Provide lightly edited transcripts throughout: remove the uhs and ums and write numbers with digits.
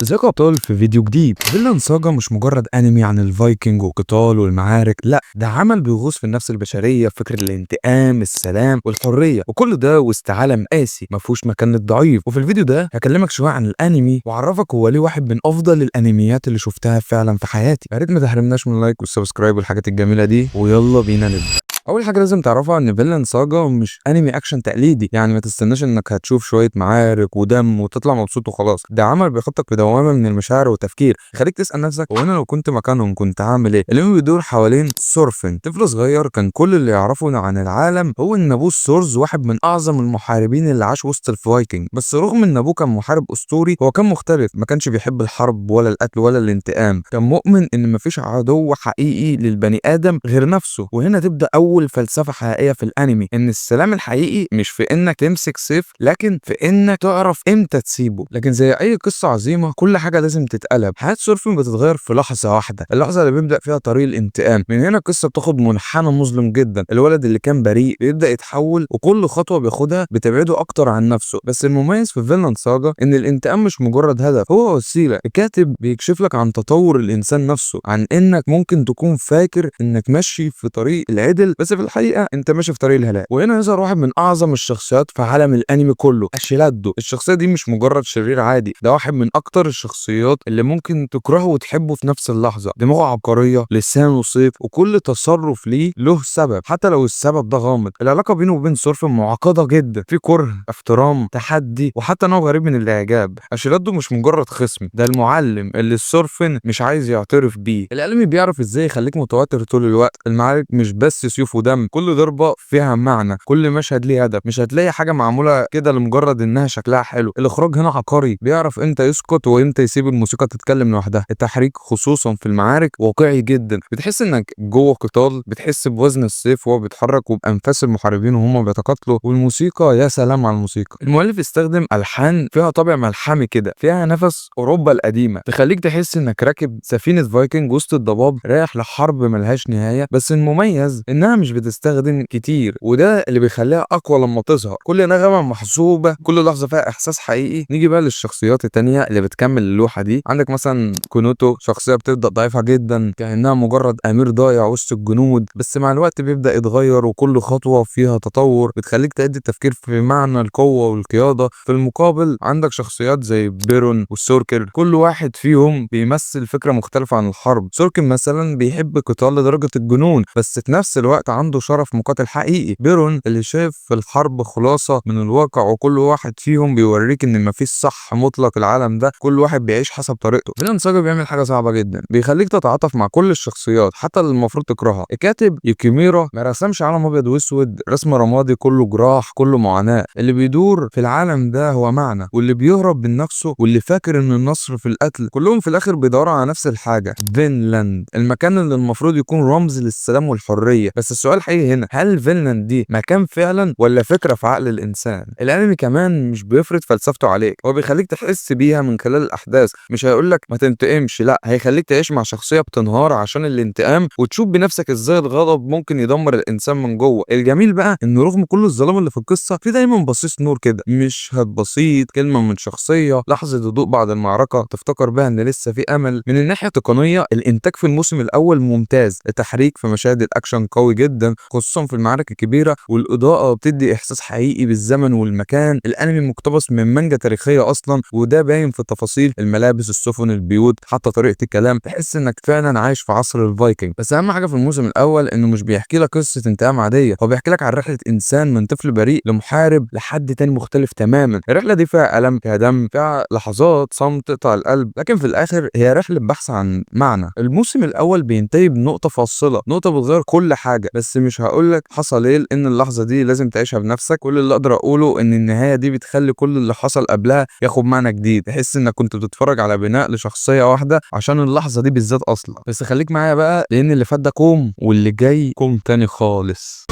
ازيكم يا ابطال في فيديو جديد. فيلاند ساجا مش مجرد انمي عن الفايكنج وقتال والمعارك، لا ده عمل بيغوص في النفس البشريه، فكره الانتقام، السلام والحريه، وكل ده وسط عالم قاسي ما فيهوش مكان للضعيف. وفي الفيديو ده هكلمك شويه عن الانمي واعرفك هو ليه واحد من افضل الانميات اللي شفتها فعلا في حياتي. يا ريت ما تحرمناش من اللايك والسبسكرايب والحاجات الجميله دي، ويلا بينا نبدا. اول حاجه لازم تعرفها ان فيلاند ساجا مش انمي اكشن تقليدي، يعني ما تستناش انك هتشوف شويه معارك ودم وتطلع مبسوط وخلاص. ده عمل بيحطك في دوامه من المشاعر والتفكير، خليك تسال نفسك هو انا لو كنت مكانهم كنت هعمل ايه. الانمي بيدور حوالين سورفن، طفل صغير كان كل اللي يعرفه عن العالم هو ان ابوه سورز واحد من اعظم المحاربين اللي عاش وسط الفايكنج. بس رغم ان ابوه كان محارب اسطوري، هو كان مختلف، ما كانش بيحب الحرب ولا القتل ولا الانتقام. كان مؤمن ان مفيش عدو حقيقي للبني ادم غير نفسه. وهنا تبدا اول فلسفه حقيقيه في الانمي، ان السلام الحقيقي مش في انك تمسك سيف، لكن في انك تعرف امتى تسيبه. لكن زي اي قصه عظيمه كل حاجه لازم تتقلب. حياه سورفن بتتغير في لحظه واحده، اللحظه اللي بيبدا فيها طريق الانتقام. من هنا القصه بتاخد منحنى مظلم جدا. الولد اللي كان بريء بيبدا يتحول، وكل خطوه بياخدها بتبعده اكتر عن نفسه. بس المميز في فيلاند ساجا ان الانتقام مش مجرد هدف، هو وسيله. الكاتب بيكشف لك عن تطور الانسان نفسه، عن انك ممكن تكون فاكر انك ماشي في طريق العدل، بس في الحقيقه انت ماشي في طريق الهلاك. وهنا يظهر واحد من اعظم الشخصيات في عالم الانمي كله، اشيلادو. الشخصيه دي مش مجرد شرير عادي، ده واحد من اكتر الشخصيات اللي ممكن تكرهه وتحبه في نفس اللحظه. دماغه عبقريه، لسانه صيف، وكل تصرف ليه له سبب حتى لو السبب ده غامض. العلاقه بينه وبين سورفن معقده جدا، في كره، احترام، تحدي، وحتى نوع غريب من الاعجاب. اشيلادو مش مجرد خصم، ده المعلم اللي سورفن مش عايز يعترف بيه. الانمي بيعرف ازاي يخليك متوتر طول الوقت. المعارك مش بس سيوف ودم، كل ضربه فيها معنى، كل مشهد ليه هدف. مش هتلاقي حاجه معموله كده لمجرد انها شكلها حلو. الاخراج هنا عبقري، بيعرف امتى يسكت وامتى يسيب الموسيقى تتكلم لوحدها. التحريك خصوصا في المعارك واقعي جدا، بتحس انك جوه قتال، بتحس بوزن السيف وهو بيتحرك وبانفاس المحاربين وهم بيتقاتلوا. والموسيقى يا سلام على الموسيقى. المؤلف استخدم الحان فيها طابع ملحمي كده، فيها نفس اوروبا القديمه، تخليك تحس انك راكب سفينه فايكنج وسط الضباب رايح لحرب ملهاش نهايه. بس المميز انها مش بتستخدم كتير، وده اللي بيخليها اقوى لما تظهر. كل نغمه محسوبه، كل لحظه فيها احساس حقيقي. نيجي بقى للشخصيات التانية اللي بتكمل اللوحه دي. عندك مثلا كونوتو، شخصيه بتبدا ضعيفه جدا كانها مجرد امير ضايع وسط الجنود، بس مع الوقت بيبدا يتغير، وكل خطوه فيها تطور بتخليك تعيد التفكير في معنى القوه والقياده. في المقابل عندك شخصيات زي بيرون والسوركر، كل واحد فيهم بيمثل فكره مختلفه عن الحرب. سوركن مثلا بيحب القتال لدرجه الجنون، بس في نفس الوقت عنده شرف مقاتل حقيقي. بيرون اللي شايف في الحرب خلاصه من الواقع، وكل واحد فيهم بيوريك ان مفيش صح مطلق، العالم ده كل واحد بيعيش حسب طريقته. فيلاند ساجا بيعمل حاجه صعبه جدا، بيخليك تتعاطف مع كل الشخصيات حتى اللي المفروض تكرهها. الكاتب يوكيميرا ما رسمش عالم ابيض واسود، رسم رمادي كله جراح، كله معاناه. اللي بيدور في العالم ده هو معنى، واللي بيهرب من نفسه، واللي فاكر ان النصر في القتل، كلهم في الاخر بيدوروا على نفس الحاجه، فينلاند، المكان اللي المفروض يكون رمز للسلام والحريه. بس السؤال الحقيقي هنا، هل فينلاند دي مكان فعلا ولا فكره في عقل الانسان؟ الانمي كمان مش بيفرض فلسفته عليك، هو بيخليك تحس بيها من خلال الاحداث. مش هيقولك ما تنتقمش، لا، هيخليك تعيش مع شخصيه بتنهار عشان الانتقام، وتشوف بنفسك ازاي الغضب ممكن يدمر الانسان من جوه. الجميل بقى ان رغم كل الظلام اللي في القصه، في دايما بصيص نور كده، مشهد بسيط، كلمه من شخصيه، لحظه هدوء بعد المعركه تفتكر بها ان لسه في امل. من الناحيه التقنيه، الانتاج في الموسم الاول ممتاز. التحريك في مشاهد الاكشن قوي جدا خصوصا في المعارك الكبيره، والاضاءه بتدي احساس حقيقي بالزمن والمكان. الانمي مقتبس من مانجا تاريخيه اصلا، وده باين في التفاصيل، الملابس، السفن، البيوت، حتى طريقه الكلام، تحس انك فعلا عايش في عصر الفايكنج. بس اهم حاجه في الموسم الاول انه مش بيحكي لك قصه انتقام عاديه، هو بيحكي لك عن رحله انسان من طفل بريء لمحارب لحد تاني مختلف تماما. الرحله دي فيها الم، فيها دم، فيها لحظات صمت تقطع القلب، لكن في الاخر هي رحله بحث عن معنى. الموسم الاول بينتهي بنقطه فاصله، نقطه بتغير كل حاجه، بس مش هقول لك حصل ايه لان اللحظه دي لازم تعيشها بنفسك. كل اللي اقدر اقوله ان النهايه دي بتخلي كل اللي حصل قبلها ياخد معنى جديد، تحس انك كنت بتتفرج على بناء لشخصيه واحده عشان اللحظه دي بالذات اصلا. بس خليك معايا بقى، لان اللي فات ده كوم، واللي جاي كوم تاني خالص.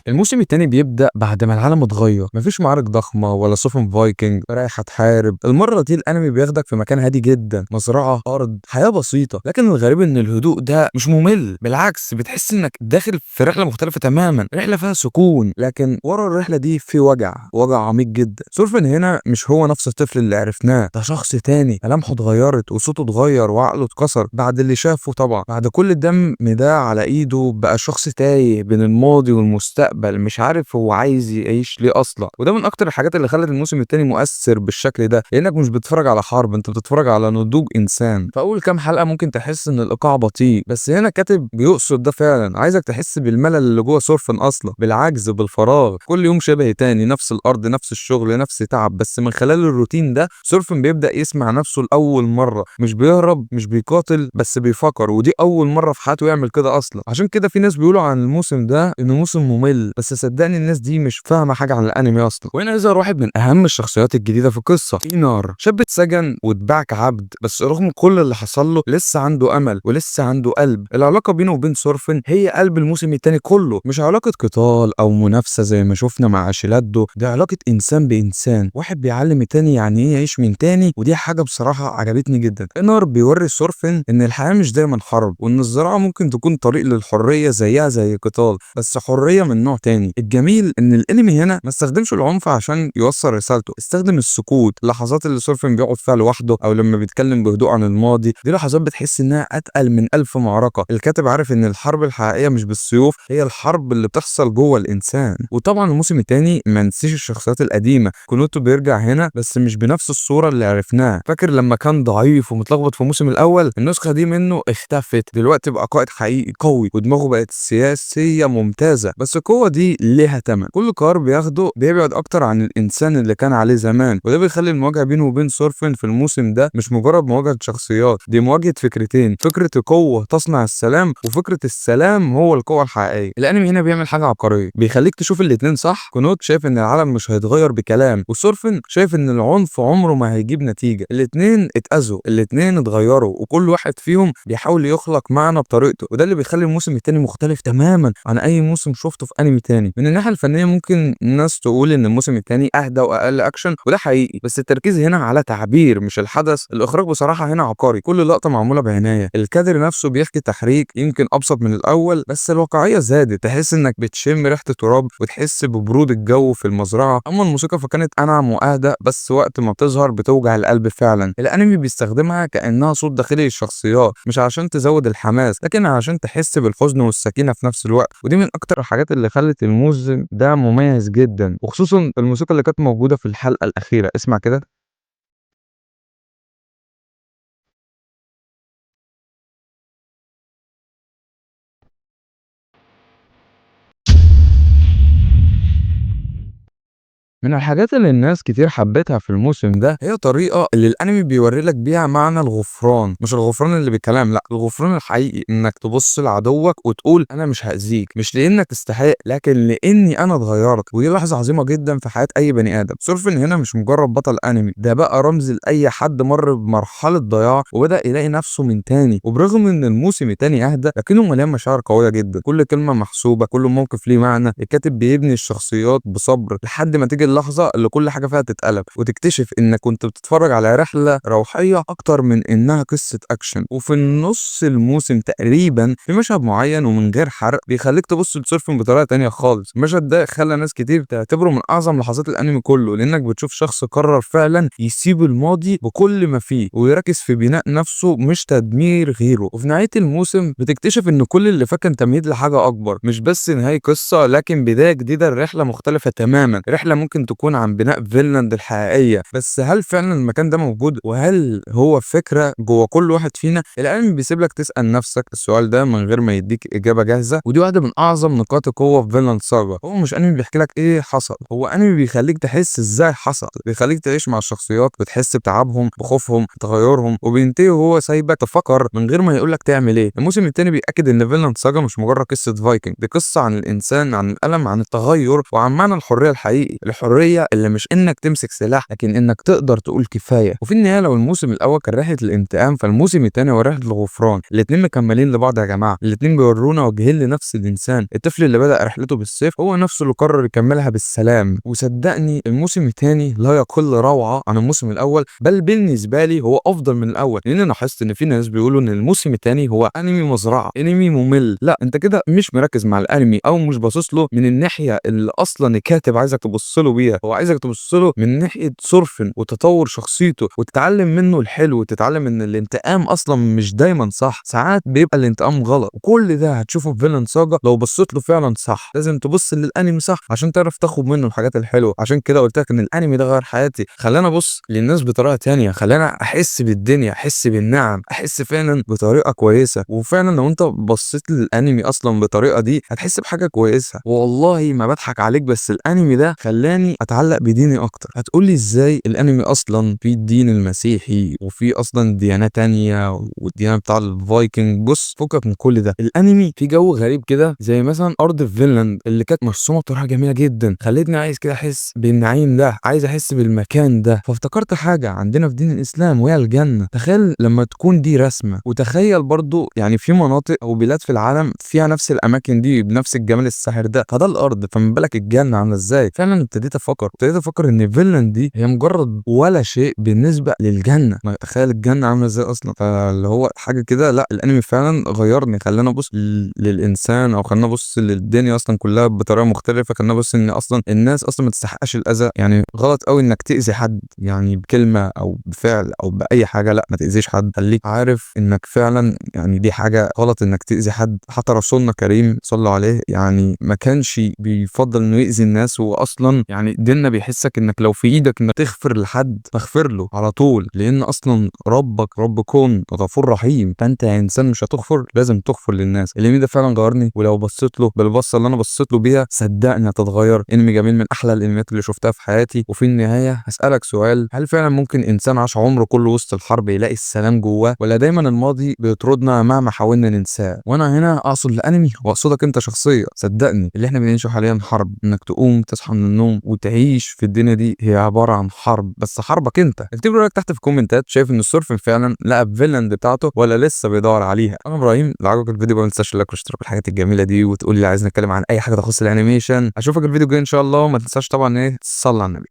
الموسم التاني بيبدأ بعد ما العالم اتغير، مفيش معارك ضخمة ولا سفن فايكنج رايحة تحارب. المرة دي الأنمي بياخدك في مكان هادي جدا، مزرعة، أرض، حياة بسيطة. لكن الغريب إن الهدوء ده مش ممل، بالعكس بتحس إنك داخل في رحلة مختلفة تماما، رحلة فيها سكون. لكن ورا الرحلة دي في وجع عميق جدا. سورفن هنا مش هو نفس الطفل اللي عرفناه، ده شخص تاني، ملامحه اتغيرت وصوته اتغير وعقله اتكسر بعد اللي شافه. طبعا بعد كل الدم ده على ايده بقى شخص تايه بين الماضي والمستقبل، مش عارف هو عايز يعيش ليه اصلا. وده من اكتر الحاجات اللي خلت الموسم التاني مؤثر بالشكل ده، لانك مش بتتفرج على حرب، انت بتتفرج على نضوج انسان. في اول كام حلقه ممكن تحس ان الايقاع بطيء، بس هنا كاتب بيقصد ده فعلا، عايزك تحس بالملل اللي جوه سورفن اصلا، بالعجز، بالفراغ. كل يوم شبه تاني، نفس الارض، نفس الشغل، نفس تعب. بس من خلال الروتين ده سورفن بيبدا يسمع نفسه لاول مره، مش بيهرب، مش بيقاتل، بس بيفكر. ودي اول مره في حياته يعمل كده اصلا. عشان كده في ناس بيقولوا عن الموسم ده انه موسم ممل، بس صدقني الناس دي مش فاهمه حاجه عن الانمي اصلا. وهنا يظهر واحد من اهم الشخصيات الجديده في القصه، اينار، شاب اتسجن واتباع كعبد، بس رغم كل اللي حصل له لسه عنده امل ولسه عنده قلب. العلاقه بينه وبين سورفن هي قلب الموسم الثاني كله، مش علاقه قتال او منافسه زي ما شفنا مع شيلادو، دي علاقه انسان بانسان، واحد بيعلم التاني يعني ايه يعيش من تاني. ودي حاجه بصراحه عجبتني جدا. اينار بيوري سورفن ان الحياه مش دايما حرب، وان الزراعه ممكن تكون طريق للحريه زيها زي القتال، بس حريه من نوع تاني. الجميل ان الانمي هنا ما استخدمش العنف عشان يوصل رسالته، استخدم السكوت، اللحظات اللي سورفن بيقعد فيها لوحده او لما بيتكلم بهدوء عن الماضي. دي لحظات بتحس انها اتقل من الف معركه. الكاتب عارف ان الحرب الحقيقيه مش بالسيوف، هي الحرب اللي بتحصل جوه الانسان. وطبعا الموسم الثاني ما نسيش الشخصيات القديمه. كونوتو بيرجع هنا بس مش بنفس الصوره اللي عرفناها. فاكر لما كان ضعيف ومتلخبط في الموسم الاول؟ النسخه دي منه اختفت، دلوقتي بقى قائد حقيقي قوي، ودماغه بقت سياسيه ممتازه. بس القوه دي ليها ثمن، كل قرار بياخده بيبعد اكتر عن الانسان اللي كان عليه زمان. وده بيخلي المواجهه بينه وبين سورفن في الموسم ده مش مجرد مواجهه شخصيات، دي مواجهه فكرتين، فكره القوه تصنع السلام، وفكره السلام هو القوه الحقيقيه. الانمي هنا بيعمل حاجه عبقريه، بيخليك تشوف الاتنين صح. كونوت شايف ان العالم مش هيتغير بكلام، وسورفن شايف ان العنف عمره ما هيجيب نتيجه. الاتنين اتاذوا، الاتنين اتغيروا، وكل واحد فيهم بيحاول يخلق معنى بطريقته. وده اللي بيخلي الموسم التاني مختلف تماما عن اي موسم شفته في انمي تاني. من الناحيه الفنيه ممكن الناس تقول ان الموسم التاني اهدى واقل اكشن، وده حقيقي، بس التركيز هنا على تعبير مش الحدث. الاخراج بصراحه هنا عبقري، كل لقطه معموله بعنايه، الكادر نفسه بيحكي تحريك يمكن ابسط من الاول، بس الواقعيه زادت، تحس انك بتشم ريحه التراب وتحس ببرود الجو في المزرعه. اما الموسيقى فكانت انعم واهدى، بس وقت ما بتظهر بتوجع القلب فعلا. الانمي بيستخدمها كانها صوت داخلي للشخصيات، مش عشان تزود الحماس، لكن عشان تحس بالحزن والسكينه في نفس الوقت. ودي من اكتر الحاجات اللي خلت الموسم ده مميز جدا، وخصوصا الموسيقى اللي كانت موجوده في الحلقه الاخيره. اسمع كده. من الحاجات اللي الناس كتير حبتها في الموسم ده هي طريقة اللي الانمي بيوري لك بيها معنى الغفران، مش الغفران اللي بالكلام، لا، الغفران الحقيقي، انك تبص لعدوك وتقول انا مش هأذيك، مش لانك تستحق، لكن لاني انا اتغيرت. ودي لحظة عظيمة جدا في حياة اي بني ادم. سورفن هنا مش مجرد بطل انمي، ده بقى رمز لاي حد مر بمرحلة ضياع وبدأ يلاقي نفسه من تاني. وبرغم ان الموسم التاني اهدى، لكنه مليان مشاعر قوية جدا، كل كلمة محسوبة، كل موقف ليه معنى. الكاتب بيبني الشخصيات بصبر لحد ما تيجي اللحظة اللي كل حاجة فيها تتقلب، وتكتشف انك كنت بتتفرج على رحلة روحية اكتر من انها قصة اكشن. وفي النص الموسم تقريبا في مشهد معين ومن غير حرق بيخليك تبص لسورفن بطريقة تانية خالص. المشهد ده خلى ناس كتير تعتبره من اعظم لحظات الانمي كله، لانك بتشوف شخص قرر فعلا يسيب الماضي بكل ما فيه ويركز في بناء نفسه مش تدمير غيره. وفي نهاية الموسم بتكتشف ان كل اللي فات كان تمهيد لحاجة اكبر، مش بس نهاية قصة، لكن بداية جديدة لرحلة مختلفة تماما، رحلة ممكن تكون عن بناء فينلاند الحقيقيه. بس هل فعلا المكان ده موجود، وهل هو فكره جوه كل واحد فينا؟ الانمي بيسيب لك تسال نفسك السؤال ده من غير ما يديك اجابه جاهزه، ودي واحده من اعظم نقاط القوه في فينلاند ساغا. هو مش انمي بيحكي لك ايه حصل، هو انمي بيخليك تحس ازاي حصل، بيخليك تعيش مع الشخصيات وتحس بتعبهم، بخوفهم، بتغيرهم، وبينتهي وهو سايبك تفكر من غير ما يقول لك تعمل ايه. الموسم الثاني بياكد ان فينلاند ساغا مش مجرد قصه فايكنج، دي قصه عن الانسان، عن الالم، عن التغير، وعن معنى الحريه الحقيقي. الحريه الحريه اللي مش انك تمسك سلاح، لكن انك تقدر تقول كفايه. وفي النهايه لو الموسم الاول كان رحله الانتقام، فالموسم الثاني هو رحله الغفران. الاتنين مكملين لبعض يا جماعه، الاتنين بيورونا وجهين لنفس الانسان. الطفل اللي بدأ رحلته بالسيف هو نفسه اللي قرر يكملها بالسلام. وصدقني الموسم الثاني لا يقل روعه عن الموسم الاول، بل بالنسبه لي هو افضل من الاول. لان انا لاحظت ان في ناس بيقولوا ان الموسم الثاني هو انمي مزرعه، انمي ممل. لا، انت كده مش مركز مع الانمي او مش باصص له من الناحيه اللي اصلا الكاتب عايزك تبص له بيها. هو عايزك تبص له من ناحيه صرف وتطور شخصيته، وتتعلم منه الحلو، وتتعلم ان الانتقام اصلا مش دايما صح، ساعات بيبقى الانتقام غلط. وكل ده هتشوفه في فيلاند ساجا لو بصيت له فعلا صح. لازم تبص للانمي صح عشان تعرف تاخد منه الحاجات الحلوه. عشان كده قلت لك ان الانمي ده غير حياتي، خلاني ابص للناس بطريقه تانية، خلاني احس بالدنيا، احس بالنعم، احس فعلا بطريقه كويسه. وفعلا لو انت بصيت للانمي اصلا بالطريقه دي هتحس بحاجه كويسه. والله ما بضحك عليك، بس الانمي ده خلاني اتعلق بديني اكتر. هتقول لي ازاي؟ الانمي اصلا في الدين المسيحي وفي اصلا ديانات تانية والديانه بتاع الفايكنج. بص فكك من كل ده، الانمي في جو غريب كده، زي مثلا ارض فينلاند اللي كانت مرسومه بطريقه جميله جدا، خلتني عايز كده احس بالنعيم ده، عايز احس بالمكان ده. فافتكرت حاجه عندنا في دين الاسلام وهي الجنه. تخيل لما تكون دي رسمه، وتخيل برضو يعني في مناطق او بلاد في العالم فيها نفس الاماكن دي بنفس الجمال الساحر ده، فده الارض، فما بالك الجنه عامله ازاي؟ فعلا ابتديت افكر ان فينلاند دي هي مجرد ولا شيء بالنسبه للجنه. ما تخيل الجنه عامله ازاي اصلا. فاللي هو حاجه كده، لا الانمي فعلا غيرني، خلاني ابص للانسان، او خلاني ابص للدنيا اصلا كلها بطريقه مختلفه. خلاني ابص ان اصلا الناس اصلا ما تستحقش الاذى. يعني غلط قوي انك تاذي حد، يعني بكلمه او بفعل او باي حاجه. لا ما تاذيش حد، خليك عارف انك فعلا يعني دي حاجه غلط انك تاذي حد. حتى رسولنا كريم صلى عليه يعني ما كانش بيفضل انه يأذي الناس. واصلا يعني ديننا بيحسك انك لو في ايدك انك تغفر لحد فاغفر له على طول، لان اصلا ربك رب كون غفور رحيم. فانت يا انسان مش هتغفر، لازم تغفر للناس. الانمي ده فعلا غيرني، ولو بصيت له بالبصه اللي انا بصيت له بيها صدقني هتتغير. انمي جميل من احلى الانميات اللي شفتها في حياتي. وفي النهايه هسألك سؤال، هل فعلا ممكن انسان عاش عمره كله وسط الحرب يلاقي السلام جواه، ولا دايما الماضي بيطردنا مهما حاولنا ننساه؟ وانا هنا اقصد الانمي واقصدك انت شخصيا. صدقني اللي احنا بنعيشه حاليا حرب، انك تقوم تصحى من النوم وتعيش في الدنيا دي هي عباره عن حرب، بس حربك انت. اكتب لي رايك تحت في الكومنتات، شايف ان السورفن فعلا لقى فينلاند بتاعته ولا لسه بيدور عليها؟ انا ابراهيم، لو عجبك الفيديو ما تنساش اللايك والاشتراك والحاجات الجميله دي، وتقول لي عايز نتكلم عن اي حاجه تخص الانيميشن. اشوفك الفيديو الجاي ان شاء الله. وما تنساش طبعا ايه تصلي على النبي.